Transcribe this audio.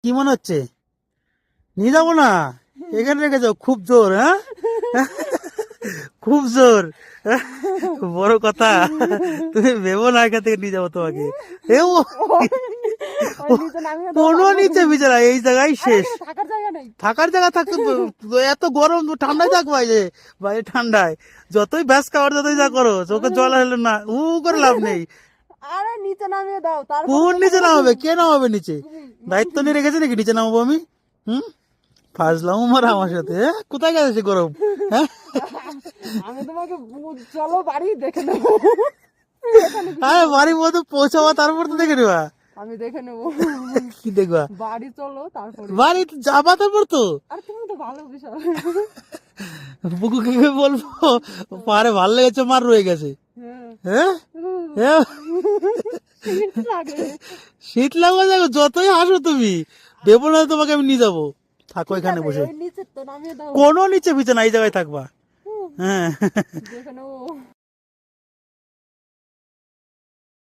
কি মনে হচ্ছে? নিয়ে যাবো না, এখানে রেখে যাও। খুব জোর, হ্যাঁ খুব জোর। বড় কথা, তুমি ভেবো না এখান থেকে নিয়ে যাবো তোমাকে। এ ও, কোনো নিচে বিছানা এই জায়গায় শেষ। থাকার জায়গা থাকতো তো, এত গরম ঠান্ডায় থাকবো এই যে বাইরে ঠান্ডায়, যতই ব্যাস খাবার যতই যা করো চোখে জল হলো না, করে লাভ নেই। আরে নিচে নামিয়ে দাও, কোন নিচে নামাবে? কে নামাবে নিচে? দায়িত্ব নিয়ে রেখেছে নাকি নিচে নামাবো আমি? হুম, ফাজলাম মারা আমার সাথে। কোথায় গেছে সে গরম? হ্যাঁ, আমি তোমাকে চলো বাড়ি দেখে নেবো। আরে বাড়ির মধ্যে পৌঁছাবা তারপর তো দেখে নেবা। আমি দেখে নেবো। কি দেখবা? বাড়ি চলো তারপরে। বাড়ি যাবা তারপর তো। আর তুমি তো ভালো বিষয়। বুকুকে বলবো পারে ভাল লেগেছে, মার রয়ে গেছে। হ্যাঁ, হ্যাঁ, লাগে শীত লাগবে দেখো, যতই হাসো তুমি, দেবো না তোমাকে আমি নিয়ে যাবো। থাকো এখানে বসে। নিচে তো নামিয়ে দাও। কোনো নিচে বিছানা এই জায়গায় থাকবা। হ্যাঁ। দেখে নেবো।